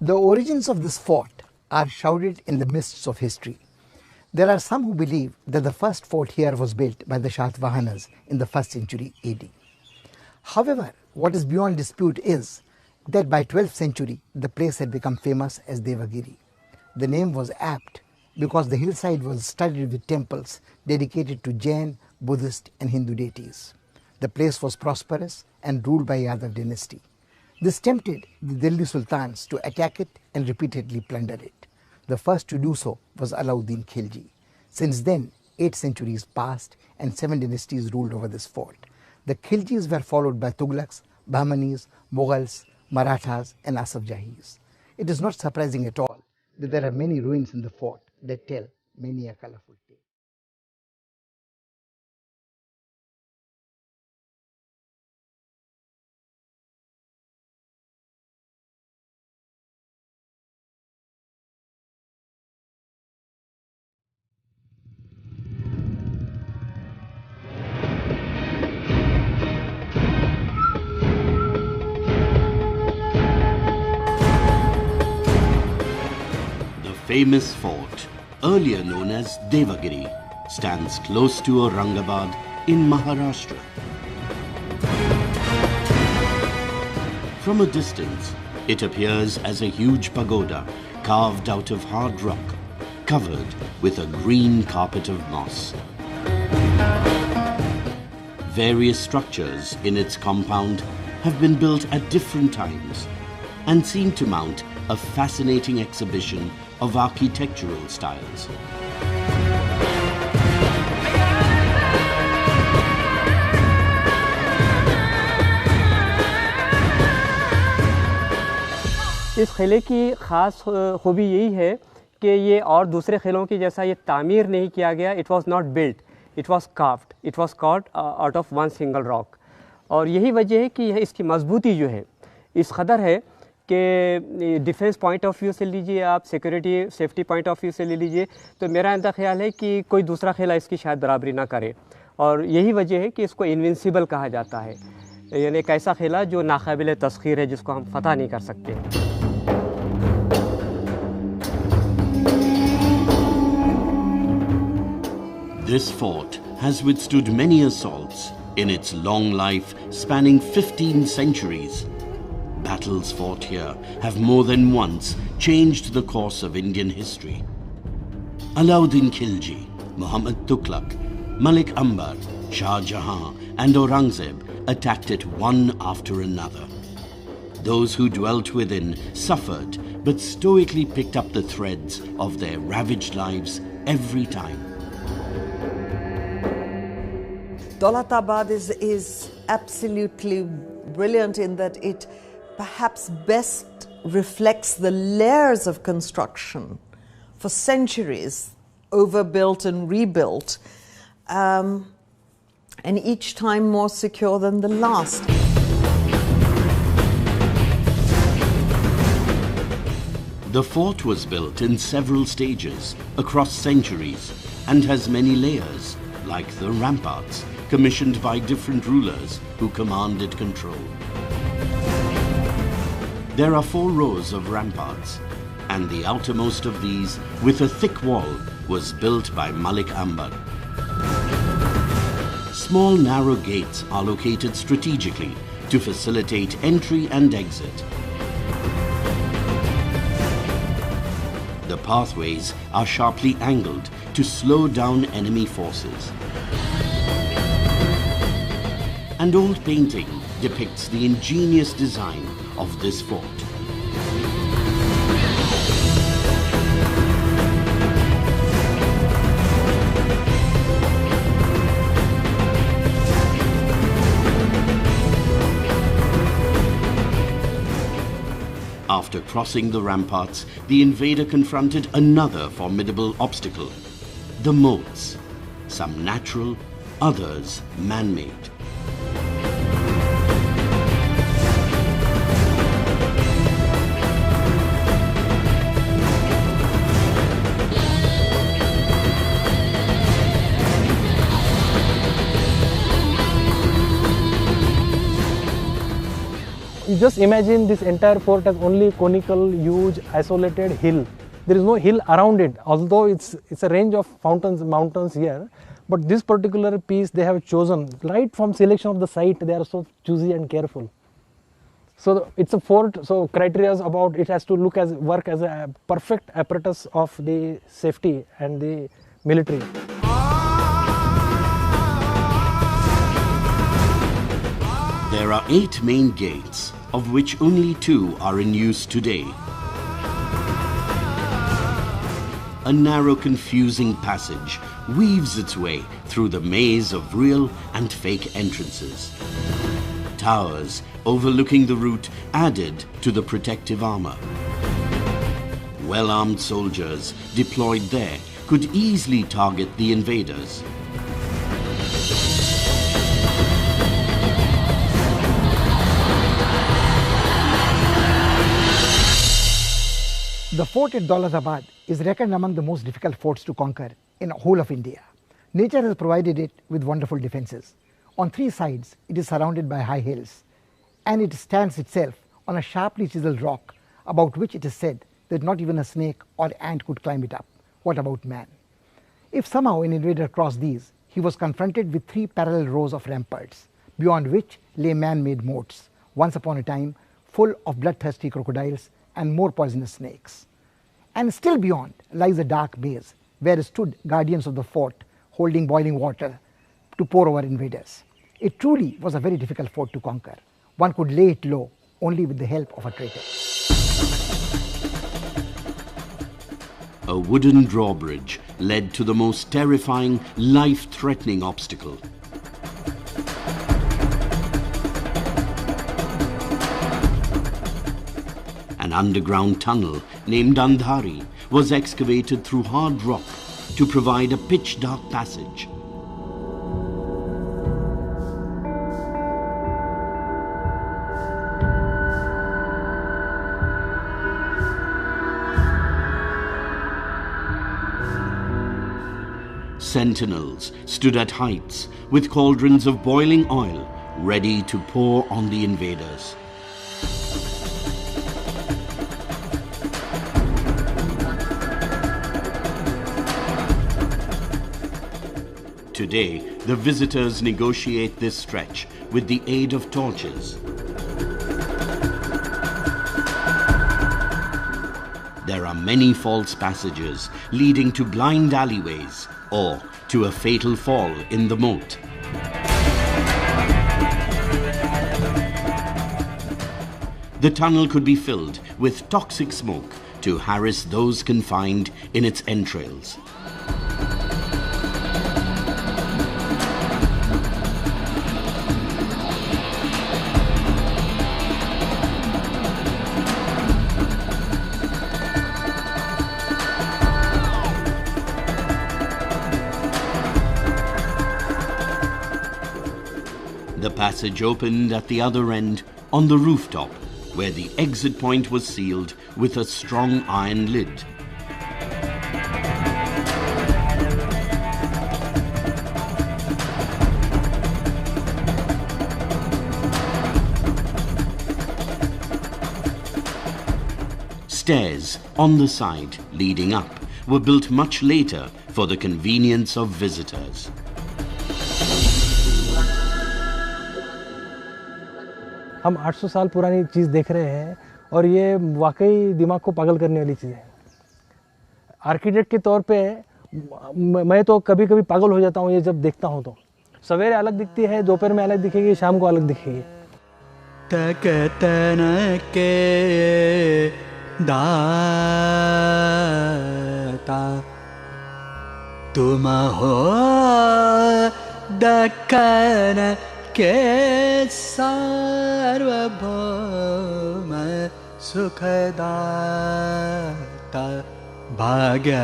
The origins of this fort are shrouded in the mists of history. There are some who believe that the first fort here was built by the Shatavahanas in the 1st century AD. However, what is beyond dispute is that by 12th century, the place had become famous as Devagiri. The name was apt because the hillside was studded with temples dedicated to Jain, Buddhist and Hindu deities. The place was prosperous and ruled by Yadava dynasty. This tempted the Delhi Sultans to attack it and repeatedly plunder it. The first to do so was Alauddin Khalji. Since then, 8 centuries passed and 7 dynasties ruled over this fort. The Khiljis were followed by Tughlaqs, Bahmanis, Mughals, Marathas and Asafjahis. It is not surprising at all that there are many ruins in the fort that tell many a colorful tale. The famous fort, earlier known as Devagiri, stands close to Aurangabad in Maharashtra. From a distance, it appears as a huge pagoda carved out of hard rock, covered with a green carpet of moss. Various structures in its compound have been built at different times and seem to mount a fascinating exhibition of architectural styles. इस किले की ख़ास खूबी यही है कि ये और दूसरे किलों की जैसा ये तामीर नहीं किया गया. It was not built, it was carved, it was carved out of one single rock. और यही वजह है कि इसकी मजबूती जो है इस कदर है कि डिफेंस पॉइंट ऑफ व्यू से लीजिए आप, security safety point of view से ले लीजिए, तो मेरा ऐसा ख्याल है कि कोई दूसरा किला इसकी शायद बराबरी ना करे. और यही वजह है कि इसको इनविंसिबल कहा जाता है, यानी एक ऐसा किला जो नाकाबिल तस्खीर है, जिसको हम फतह नहीं कर सकते. This fort has withstood many assaults in its long life spanning 15 centuries. Battles fought here have more than once changed the course of Indian history. Alauddin Khalji, Muhammad bin Tughluq, Malik Ambar, Shah Jahan and Aurangzeb attacked it one after another. Those who dwelt within suffered but stoically picked up the threads of their ravaged lives every time. Daulatabad is absolutely brilliant in that it perhaps best reflects the layers of construction for centuries, overbuilt and rebuilt, and each time more secure than the last. The fort was built in several stages across centuries and has many layers, like the ramparts, commissioned by different rulers who commanded control. There are 4 rows of ramparts, and the outermost of these, with a thick wall, was built by Malik Ambar. Small narrow gates are located strategically to facilitate entry and exit. The pathways are sharply angled to slow down enemy forces. An old painting depicts the ingenious design of this fort. After crossing the ramparts, the invader confronted another formidable obstacle, the moats, some natural, others man-made. You just imagine this entire fort as only conical, huge, isolated hill. There is no hill around it, although it's a range of mountains here. But this particular piece they have chosen, right from selection of the site, they are so choosy and careful. So it's a fort, so criteria is about it has to work as a perfect apparatus of the safety and the military. There are 8 main gates, of which only 2 are in use today. A narrow, confusing passage weaves its way through the maze of real and fake entrances. Towers overlooking the route added to the protective armor. Well-armed soldiers deployed there could easily target the invaders. The fort at Daulatabad is reckoned among the most difficult forts to conquer in the whole of India. Nature has provided it with wonderful defences. On 3 sides, it is surrounded by high hills, and it stands itself on a sharply chiseled rock about which it is said that not even a snake or ant could climb it up. What about man? If somehow an invader crossed these, he was confronted with 3 parallel rows of ramparts, beyond which lay man-made moats, once upon a time full of bloodthirsty crocodiles and more poisonous snakes. And still beyond lies a dark maze where stood guardians of the fort holding boiling water to pour over invaders. It truly was a very difficult fort to conquer. One could lay it low only with the help of a traitor. A wooden drawbridge led to the most terrifying, life-threatening obstacle. An underground tunnel named Andhari was excavated through hard rock to provide a pitch-dark passage. Sentinels stood at heights with cauldrons of boiling oil ready to pour on the invaders. Today, the visitors negotiate this stretch with the aid of torches. There are many false passages leading to blind alleyways or to a fatal fall in the moat. The tunnel could be filled with toxic smoke to harass those confined in its entrails. The passage opened at the other end on the rooftop, where the exit point was sealed with a strong iron lid. Stairs on the side leading up were built much later for the convenience of visitors. हम 800 साल पुरानी चीज़ देख रहे हैं और ये वाकई दिमाग को पागल करने वाली चीज़ है। आर्किटेक्ट के तौर पे मैं तो कभी कभी पागल हो जाता हूँ ये जब देखता हूँ तो। सवेरे अलग दिखती है, दोपहर में अलग दिखेगी, शाम को अलग दिखेगी। तकतन के दाता तुम हो दक्कन के सार्वभौम सुखदाता भाग्य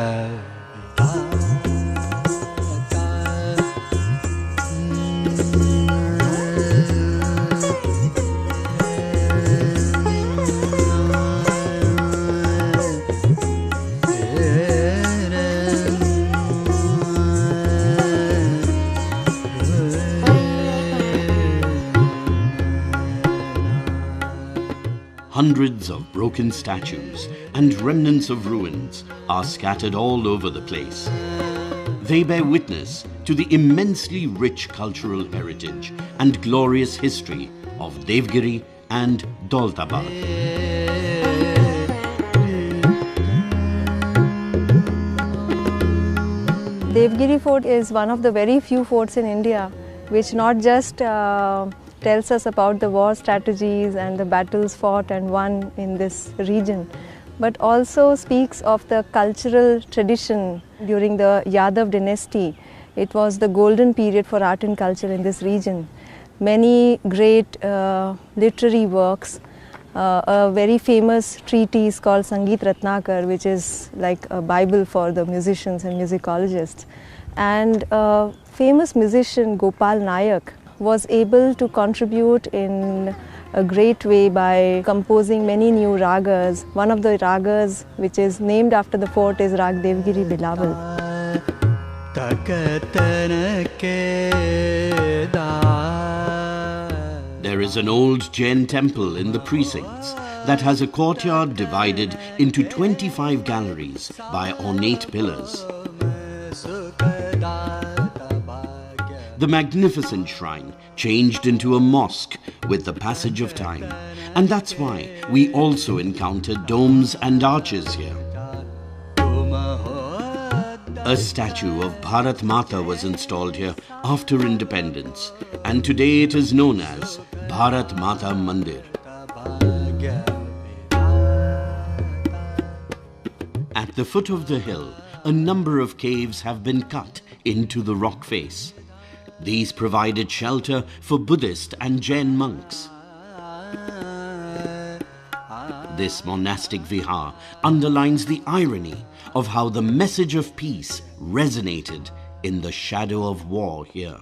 Hundreds of broken statues and remnants of ruins are scattered all over the place. They bear witness to the immensely rich cultural heritage and glorious history of Devgiri and Daultabad. Devgiri Fort is one of the very few forts in India which not just tells us about the war strategies and the battles fought and won in this region, but also speaks of the cultural tradition during the Yadava dynasty. It was the golden period for art and culture in this region. Many great literary works, a very famous treatise called Sangeet Ratnakar, which is like a Bible for the musicians and musicologists, and a famous musician Gopal Nayak was able to contribute in a great way by composing many new ragas. One of the ragas which is named after the fort is Rag Devgiri Bilaval. There is an old Jain temple in the precincts that has a courtyard divided into 25 galleries by ornate pillars. The magnificent shrine changed into a mosque with the passage of time, and that's why we also encounter domes and arches here. A statue of Bharat Mata was installed here after independence, and today it is known as Bharat Mata Mandir. At the foot of the hill, a number of caves have been cut into the rock face. These provided shelter for Buddhist and Jain monks. This monastic vihar underlines the irony of how the message of peace resonated in the shadow of war here.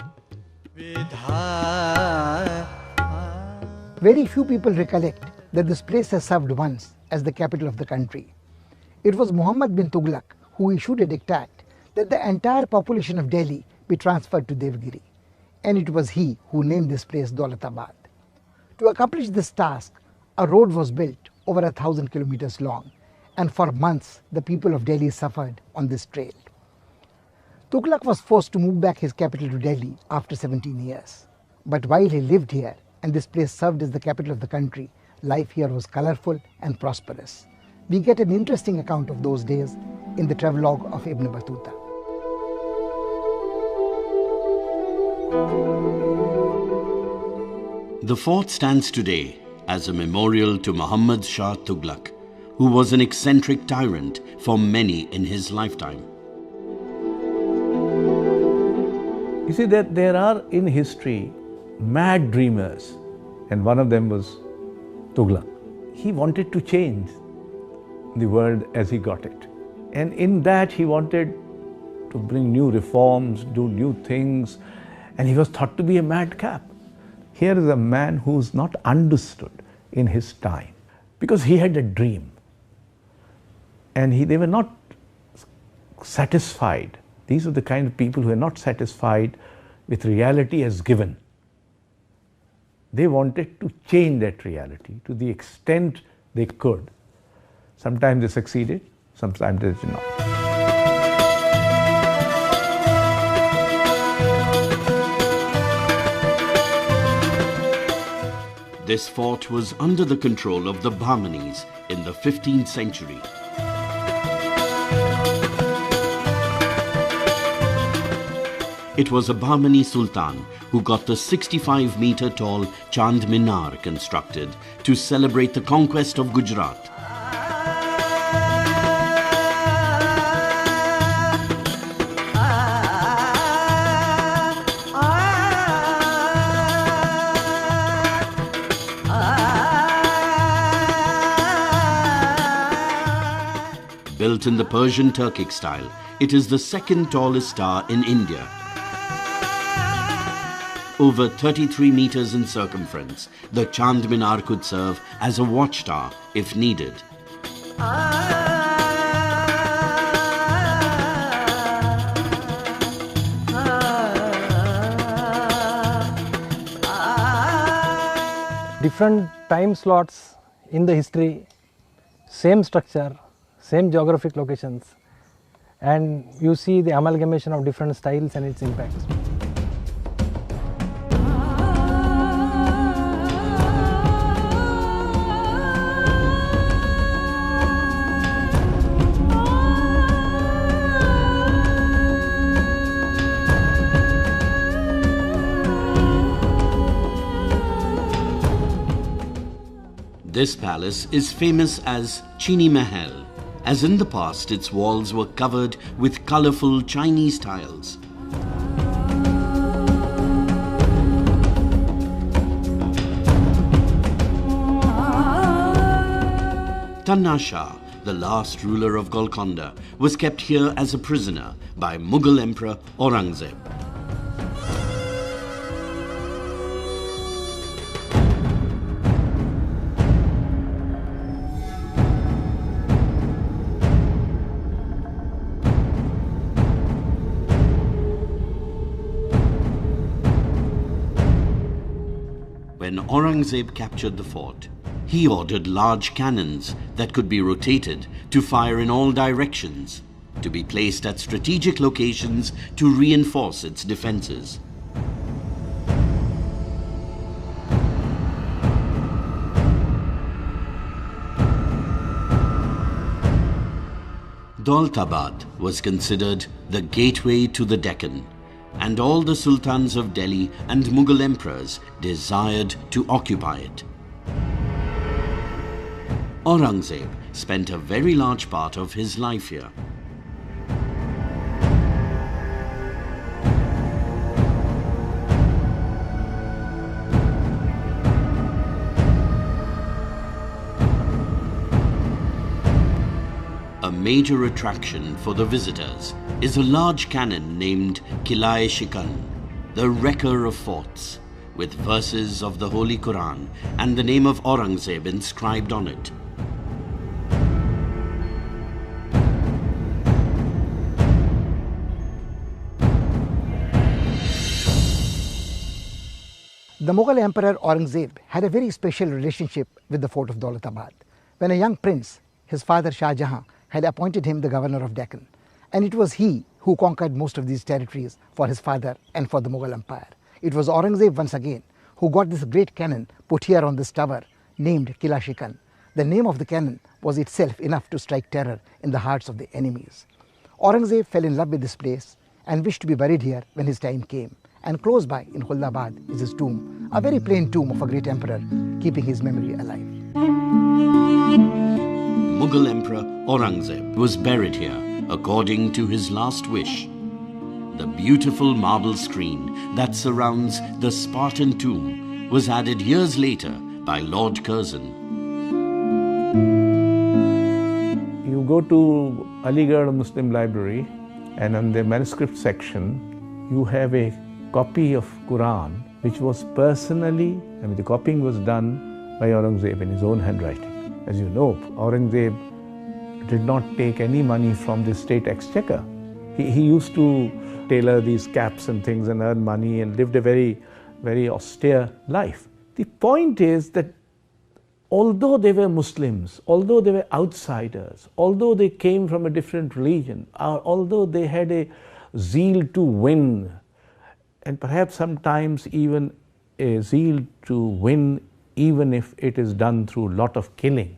Very few people recollect that this place has served once as the capital of the country. It was Muhammad bin Tughluq who issued a diktat that the entire population of Delhi be transferred to Devgiri, and it was he who named this place Daulatabad. To accomplish this task, a road was built over 1,000 kilometers long, and for months the people of Delhi suffered on this trail. Tughlaq was forced to move back his capital to Delhi after 17 years. But while he lived here and this place served as the capital of the country, life here was colorful and prosperous. We get an interesting account of those days in the travelogue of Ibn Battuta. The fort stands today as a memorial to Muhammad Shah Tughlaq, who was an eccentric tyrant for many in his lifetime. You see that there are in history mad dreamers, and one of them was Tughlaq. He wanted to change the world as he got it, and in that he wanted to bring new reforms, do new things, and he was thought to be a madcap. Here is a man who's not understood in his time because he had a dream, and they were not satisfied. These are the kind of people who are not satisfied with reality as given. They wanted to change that reality to the extent they could. Sometimes they succeeded, sometimes they did not. This fort was under the control of the Bahmanis in the 15th century. It was a Bahmani Sultan who got the 65-meter tall Chand Minar constructed to celebrate the conquest of Gujarat. Built in the Persian Turkic style, it is the second tallest tower in India. Over 33 meters in circumference, the Chand Minar could serve as a watchtower if needed. Different time slots in the history, same structure, same geographic locations, and you see the amalgamation of different styles and its impacts. This palace is famous as Chini Mahal, as in the past its walls were covered with colorful Chinese tiles. Tanna Shah, the last ruler of Golconda, was kept here as a prisoner by Mughal Emperor Aurangzeb. When Aurangzeb captured the fort, he ordered large cannons that could be rotated to fire in all directions, to be placed at strategic locations to reinforce its defenses. Daultabad was considered the gateway to the Deccan, and all the sultans of Delhi and Mughal emperors desired to occupy it. Aurangzeb spent a very large part of his life here. A major attraction for the visitors is a large cannon named Qilai-e-Shikan, the wrecker of forts, with verses of the Holy Quran and the name of Aurangzeb inscribed on it. The Mughal Emperor Aurangzeb had a very special relationship with the fort of Daulatabad. When a young prince, his father Shah Jahan, had appointed him the governor of Deccan, and it was he who conquered most of these territories for his father and for the Mughal Empire. It was Aurangzeb once again who got this great cannon put here on this tower named Qilai-e-Shikan. The name of the cannon was itself enough to strike terror in the hearts of the enemies. Aurangzeb fell in love with this place and wished to be buried here when his time came. And close by in Daultabad is his tomb, a very plain tomb of a great emperor, keeping his memory alive. Mughal Emperor Aurangzeb was buried here according to his last wish. The beautiful marble screen that surrounds the Spartan tomb was added years later by Lord Curzon. You go to Aligarh Muslim Library, and on the manuscript section you have a copy of Quran which was personally, the copying was done by Aurangzeb in his own handwriting. As you know, Aurangzeb did not take any money from the state exchequer. He used to tailor these caps and things and earn money and lived a very, very austere life. The point is that although they were Muslims, although they were outsiders, although they came from a different religion, although they had a zeal to win, and perhaps sometimes even a zeal to win even if it is done through a lot of killing.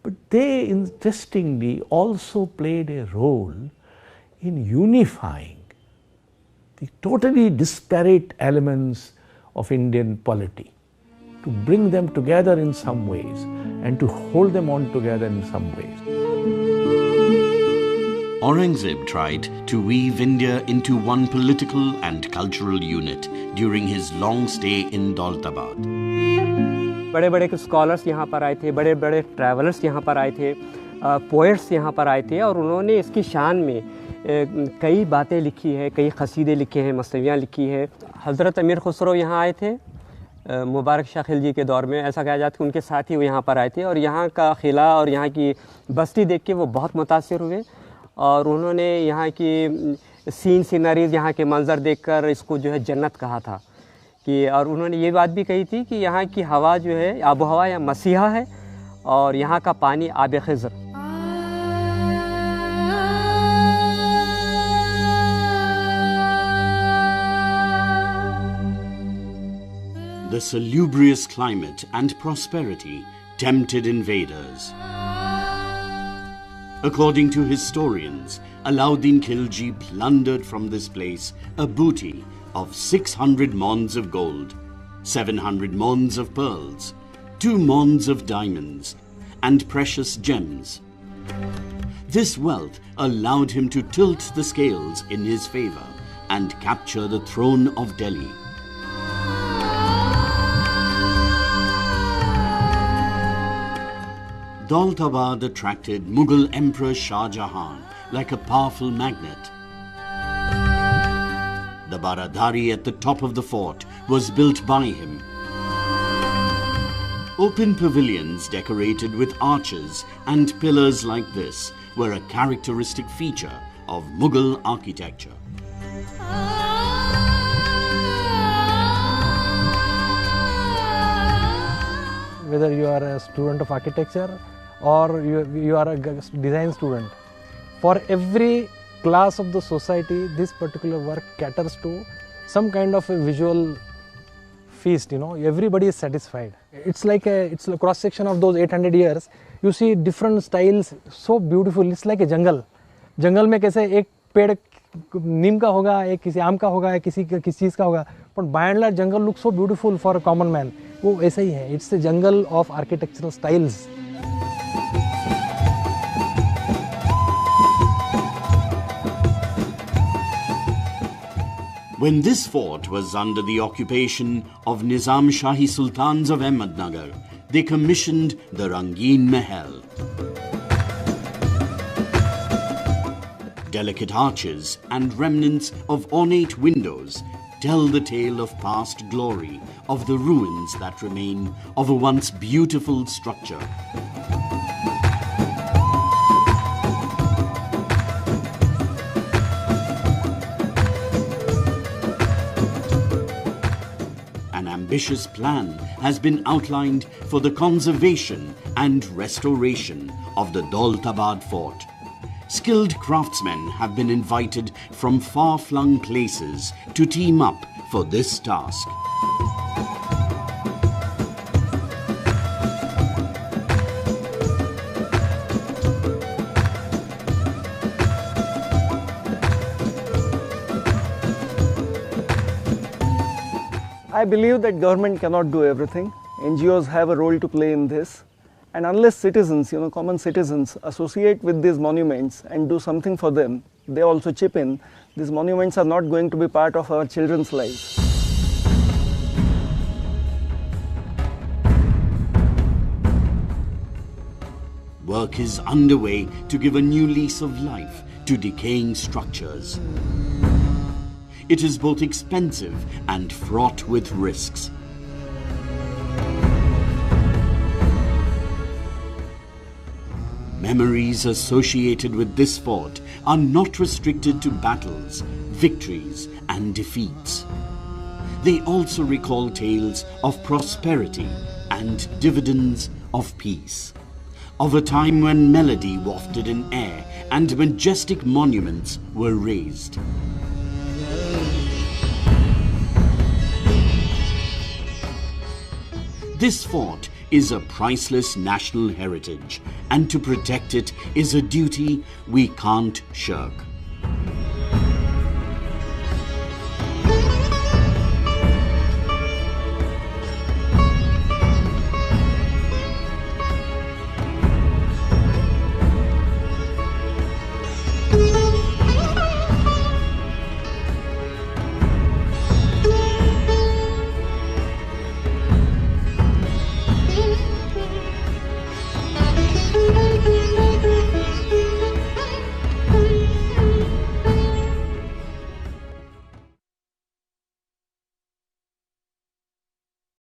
But they interestingly also played a role in unifying the totally disparate elements of Indian polity, to bring them together in some ways and to hold them on together in some ways. Aurangzeb tried to weave India into one political and cultural unit during his long stay in Daultabad. बड़े बड़े scholars यहाँ पर आए थे, बड़े बड़े travellers यहाँ पर आए थे, पोएट्स यहाँ पर आए थे, और उन्होंने इसकी शान में कई बातें लिखी है, कई क़सीदे लिखे हैं, मसनवियाँ लिखी है। हज़रत अमीर खुसरो यहाँ आए थे मुबारक शाह खिलजी के दौर में, ऐसा कहा जाता है कि उनके साथ ही वो यहाँ पर आए थे, और यहाँ का किला और यहाँ की बस्ती देख के वो बहुत मुतासिर हुए, और उन्होंने यहाँ की सीनरीज़, यहाँ के मंज़र देखकर इसको जो है जन्नत कहा था, कि और उन्होंने ये बात भी कही थी कि यहाँ की हवा जो है आबो हवा या मसीहा है और यहाँ का पानी आब Khizar. The salubrious climate and prosperity tempted invaders. According to historians, Alauddin Khalji plundered from this place a booty of 600 mons of gold, 700 mons of pearls, 2 mons of diamonds, and precious gems. This wealth allowed him to tilt the scales in his favor and capture the throne of Delhi. Daultabad attracted Mughal Emperor Shah Jahan like a powerful magnet. The Baradari at the top of the fort was built by him. Open pavilions decorated with arches and pillars like this were a characteristic feature of Mughal architecture. Whether you are a student of architecture or you are a design student, for every class of the society, this particular work caters to some kind of a visual feast, you know, everybody is satisfied. It's like a cross section of those 800 years. You see different styles, so beautiful. It's like a jungle. जंगल में कैसे एक पेड़ नीम का होगा, एक किसी आम का होगा, एक किसी चीज़ का होगा, but by and large jungle looks so beautiful for a common man. वो ऐसा ही है. It's a jungle of architectural styles. When this fort was under the occupation of Nizam Shahi Sultans of Ahmadnagar, they commissioned the Rangeen Mahal. Delicate arches and remnants of ornate windows tell the tale of past glory of the ruins that remain of a once beautiful structure. An ambitious plan has been outlined for the conservation and restoration of the Daulatabad Fort. Skilled craftsmen have been invited from far-flung places to team up for this task. I believe that government cannot do everything. NGOs have a role to play in this. And unless citizens, common citizens associate with these monuments and do something for them, they also chip in, these monuments are not going to be part of our children's lives. Work is underway to give a new lease of life to decaying structures. It is both expensive and fraught with risks. Memories associated with this fort are not restricted to battles, victories, and defeats. They also recall tales of prosperity and dividends of peace, of a time when melody wafted in air and majestic monuments were raised. This fort is a priceless national heritage, and to protect it is a duty we can't shirk.